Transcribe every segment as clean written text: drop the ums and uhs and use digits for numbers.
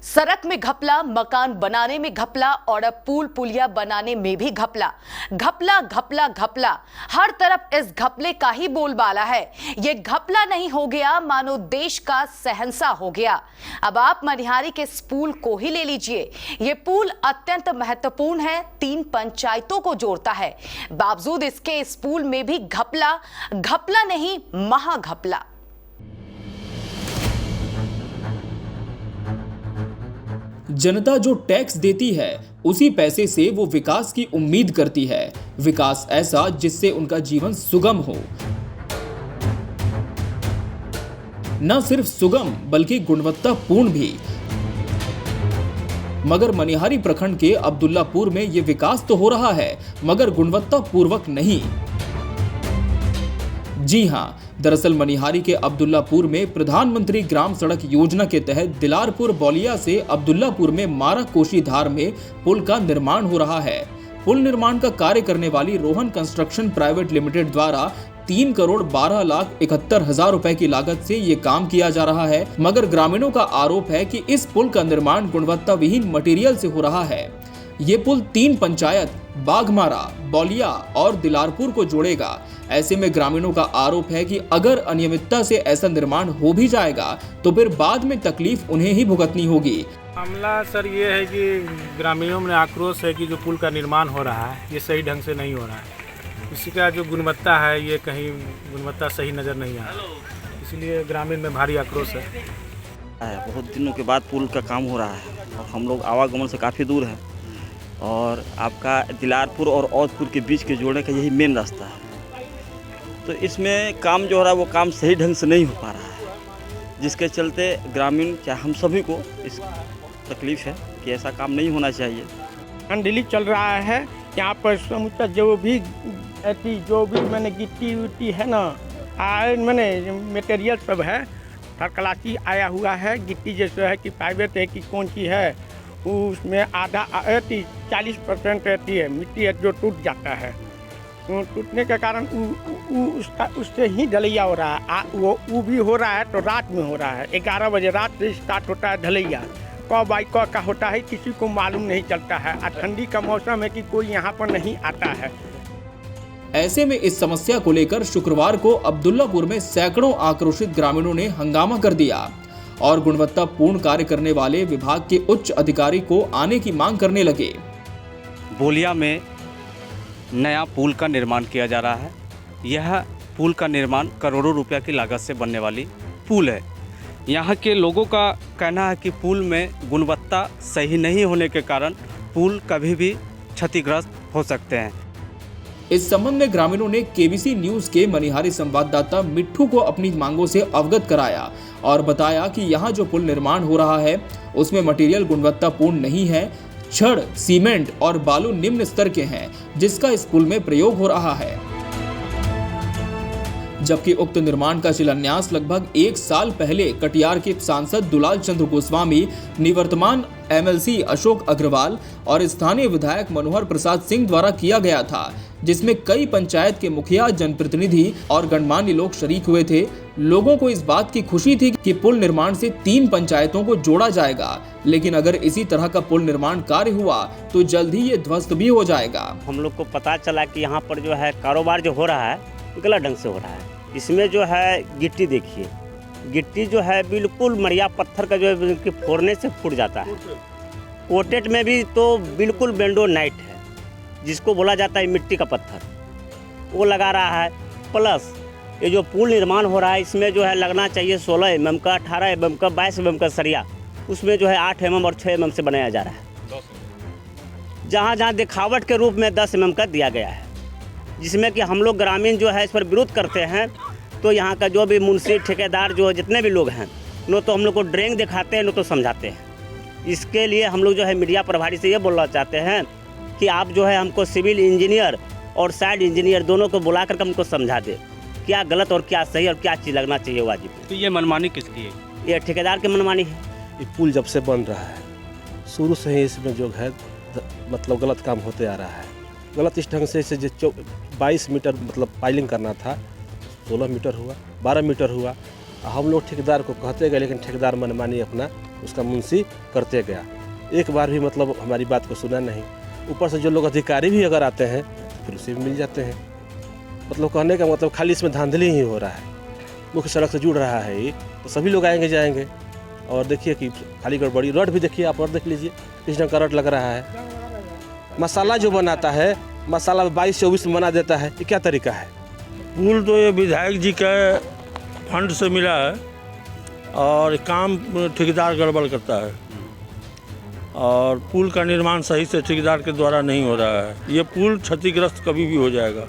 सड़क में घपला, मकान बनाने में घपला और अब पुल पुलिया बनाने में भी घपला। घपला घपला घपला, हर तरफ इस घपले का ही बोलबाला है। ये घपला नहीं हो गया मानो देश का शहंशाह हो गया। अब आप मनिहारी के इस पुल को ही ले लीजिए। ये पुल अत्यंत महत्वपूर्ण है, 3 पंचायतों को जोड़ता है। बावजूद इसके इस पुल में भी घपला, घपला नहीं महाघपला। जनता जो टैक्स देती है उसी पैसे से वो विकास की उम्मीद करती है। विकास ऐसा जिससे उनका जीवन सुगम हो, न सिर्फ सुगम बल्कि गुणवत्तापूर्ण भी। मगर मनिहारी प्रखंड के अब्दुल्लापुर में ये विकास तो हो रहा है मगर गुणवत्तापूर्वक नहीं। जी हां, दरअसल मनिहारी के अब्दुल्लापुर में प्रधानमंत्री ग्राम सड़क योजना के तहत दिलारपुर बौलिया से अब्दुल्लापुर में मारा कोशी धार में पुल का निर्माण हो रहा है। पुल निर्माण का कार्य करने वाली रोहन कंस्ट्रक्शन प्राइवेट लिमिटेड द्वारा 3,12,71,000 रुपए की लागत से ये काम किया जा रहा है। मगर ग्रामीणों का आरोप है कि इस पुल का निर्माण गुणवत्ता विहीन मटेरियल से हो रहा है। ये पुल 3 पंचायत बाघमारा, बौलिया और दिलारपुर को जोड़ेगा। ऐसे में ग्रामीणों का आरोप है कि अगर अनियमितता से ऐसा निर्माण हो भी जाएगा तो फिर बाद में तकलीफ उन्हें ही भुगतनी होगी। मामला सर ये है कि ग्रामीणों में आक्रोश है कि जो पुल का निर्माण हो रहा है ये सही ढंग से नहीं हो रहा है। इसी का जो गुणवत्ता है ये कहीं गुणवत्ता सही नज़र नहीं आ रहा, इसलिए ग्रामीण में भारी आक्रोश है। बहुत दिनों के बाद पुल का काम हो रहा है और हम लोग आवागमन से काफ़ी दूर हैं और आपका दिलारपुर और औदपुर के बीच के जोड़ने का यही मेन रास्ता है। तो इसमें काम जो हो रहा है वो काम सही ढंग से नहीं हो पा रहा है, जिसके चलते ग्रामीण चाहे हम सभी को इस तकलीफ़ है कि ऐसा काम नहीं होना चाहिए। अंधेली चल रहा है यहाँ पर समुचा जो भी मैंने गिट्टी उट्टी है ना, मैंने मटेरियल सब है, थर्ड क्लासी आया हुआ है। गिट्टी जैसे है कि प्राइवेट है कि कौन सी है, उसमें आधा 40% रहती है मिट्टी है जो टूट जाता है। टूटने के कारण उससे ही ढलैया हो रहा है। वो भी हो रहा है तो रात में हो रहा है, 11 बजे रात से स्टार्ट होता है ढलैया। कब बाई का होता है किसी को मालूम नहीं चलता है। ठंडी का मौसम है कि कोई यहाँ पर नहीं आता है। ऐसे में इस समस्या को लेकर शुक्रवार को अब्दुल्लापुर में सैकड़ों आक्रोशित ग्रामीणों ने हंगामा कर दिया और गुणवत्तापूर्ण कार्य करने वाले विभाग के उच्च अधिकारी को आने की मांग करने लगे। बौलिया में नया पुल का निर्माण किया जा रहा है। यह पुल का निर्माण करोड़ों रुपया की लागत से बनने वाली पुल है। यहाँ के लोगों का कहना है कि पुल में गुणवत्ता सही नहीं होने के कारण पुल कभी भी क्षतिग्रस्त हो सकते हैं। इस संबंध में ग्रामीणों ने केबीसी न्यूज के मनिहारी संवाददाता मिट्ठू को अपनी मांगों से अवगत कराया और बताया कि यहाँ जो पुल निर्माण हो रहा है उसमें मटेरियल गुणवत्तापूर्ण नहीं है। छड़, सीमेंट और बालू निम्न स्तर के हैं जिसका इस पुल में प्रयोग हो रहा है, जबकि उक्त निर्माण का शिलान्यास लगभग 1 साल पहले कटिहार के सांसद दुलाल चंद्र गोस्वामी, निवर्तमान एमएलसी अशोक अग्रवाल और स्थानीय विधायक मनोहर प्रसाद सिंह द्वारा किया गया था, जिसमें कई पंचायत के मुखिया, जनप्रतिनिधि और गणमान्य लोग शरीक हुए थे। लोगों को इस बात की खुशी थी कि पुल निर्माण से 3 पंचायतों को जोड़ा जाएगा, लेकिन अगर इसी तरह का पुल निर्माण कार्य हुआ तो जल्द ही ये ध्वस्त भी हो जाएगा। हम लोग को पता चला कि यहाँ पर जो है कारोबार जो हो रहा है गलत ढंग से हो रहा है। इसमें जो है गिट्टी देखिए, गिट्टी जो है बिल्कुल मरिया पत्थर का जो है फोड़ने से फूट जाता है। कोटेट में भी तो बिल्कुल बेंडोनाइट है, जिसको बोला जाता है मिट्टी का पत्थर, वो लगा रहा है। प्लस ये जो पुल निर्माण हो रहा है इसमें जो है लगना चाहिए 16 mm का, 18 mm का, 22 mm का सरिया, उसमें जो है 8 mm और 6 mm से बनाया जा रहा है। जहाँ जहाँ दिखावट के रूप में 10 mm का दिया गया है, जिसमें कि हम लोग ग्रामीण जो है इस पर विरोध करते हैं। तो यहाँ का जो भी मुंशी, ठेकेदार जो जितने भी लोग हैं न तो हम लोग को ड्राइंग दिखाते हैं न तो समझाते हैं। इसके लिए हम लोग जो है मीडिया प्रभारी से ये बोलना चाहते हैं कि आप जो है हमको सिविल इंजीनियर और साइड इंजीनियर दोनों को बुला कर हमको समझा दे क्या गलत और क्या सही और क्या चीज़ लगना चाहिए वाजिब। तो ये मनमानी किसकी है? ये ठेकेदार की मनमानी है। ये पुल जब से बन रहा है शुरू से ही इसमें जो है मतलब गलत काम होते आ रहा है। गलत इस ढंग से इसे जो 22 मीटर मतलब पाइलिंग करना था 16 मीटर हुआ, 12 मीटर हुआ। हम लोग ठेकेदार को कहते गए लेकिन ठेकेदार मनमानी अपना उसका मुंशी करते गया। एक बार भी मतलब हमारी बात को सुना नहीं। ऊपर से जो लोग अधिकारी भी अगर आते हैं फिर उसे भी मिल जाते हैं। मतलब कहने का मतलब खाली इसमें धांधली ही हो रहा है। मुख्य सड़क से जुड़ रहा है ये, तो सभी लोग आएंगे जाएंगे। और देखिए कि खाली गड़बड़ी, रड भी देखिए, आप रड देख लीजिए किस ढंग का रड लग रहा है। मसाला जो बनाता है, मसाला 22-24 में बना देता है, ये क्या तरीका है? पुल तो ये विधायक जी के फंड से मिला है और काम ठेकेदार गड़बड़ करता है और पुल का निर्माण सही से ठेकेदार के द्वारा नहीं हो रहा है। ये पुल क्षतिग्रस्त कभी भी हो जाएगा।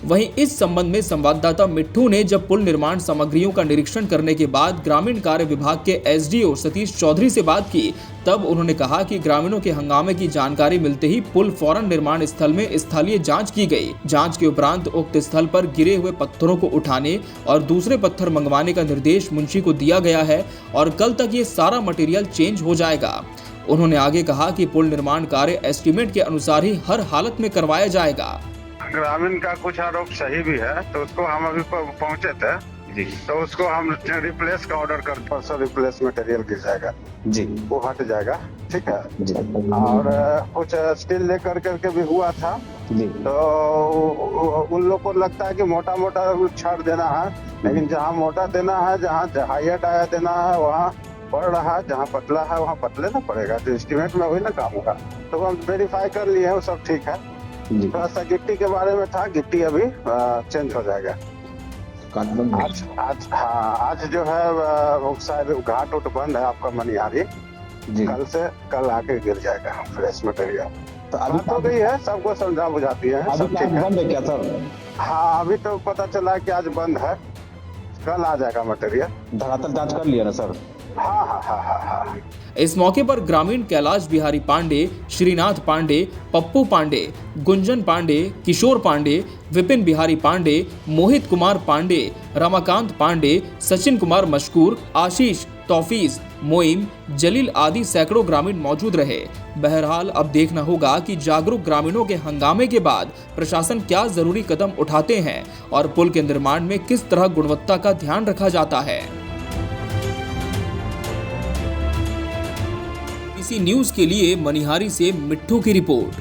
वहीं इस संबंध में संवाददाता मिट्ठू ने जब पुल निर्माण सामग्रियों का निरीक्षण करने के बाद ग्रामीण कार्य विभाग के एसडीओ सतीश चौधरी से बात की, तब उन्होंने कहा कि ग्रामीणों के हंगामे की जानकारी मिलते ही पुल फौरन निर्माण स्थल में स्थलीय जांच की गई। जांच के उपरांत उक्त स्थल पर गिरे हुए पत्थरों को उठाने और दूसरे पत्थर मंगवाने का निर्देश मुंशी को दिया गया है और कल तक ये सारा मटेरियल चेंज हो जाएगा। उन्होंने आगे कहा कि पुल निर्माण कार्य एस्टीमेट के अनुसार ही हर हालत में करवाया जाएगा। ग्रामीण का कुछ आरोप सही भी है, तो उसको हम अभी पहुंचे थे तो उसको हम रिप्लेस का ऑर्डर कर, परसों रिप्लेस मटेरियल गिर जाएगा जी, वो हट जाएगा, ठीक है जी। और कुछ स्टील लेकर करके भी हुआ था जी, तो उन लोग को लगता है कि मोटा मोटा छड़ देना है, लेकिन जहाँ मोटा देना है, जहाँ हाइट आया देना है वहाँ पड़ रहा है, जहाँ पतला है वहाँ पतले ना पड़ेगा, तो एस्टीमेट में वही ना काम होगा। तो हम वेरीफाई कर लिए हैं, वो सब ठीक है। थोड़ा सा गिट्टी के बारे में था, गिट्टी अभी चेंज हो जाएगा। आज जो है शायद घाट उट बंद है आपका मनिहारी, कल आके गिर जाएगा फ्रेश मटेरियल। तो अभी तो गई है, सबको समझा बुझाती है, सब ठीक है। बंद है क्या सर? हाँ, अभी तो पता चला कि आज बंद है, कल आ जाएगा मटेरियल। धरातल जांच कर लिया ना सर? हाँ। इस मौके पर ग्रामीण कैलाश बिहारी पांडे, श्रीनाथ पांडे, पप्पू पांडे, गुंजन पांडे, किशोर पांडे, विपिन बिहारी पांडे, मोहित कुमार पांडे, रमाकांत पांडे, सचिन कुमार मशकूर, आशीष, तौफीज, मोइम, जलील आदि सैकड़ों ग्रामीण मौजूद रहे। बहरहाल अब देखना होगा कि जागरूक ग्रामीणों के हंगामे के बाद प्रशासन क्या जरूरी कदम उठाते हैं और पुल के निर्माण में किस तरह गुणवत्ता का ध्यान रखा जाता है। इसी न्यूज के लिए मनिहारी से मिट्ठू की रिपोर्ट।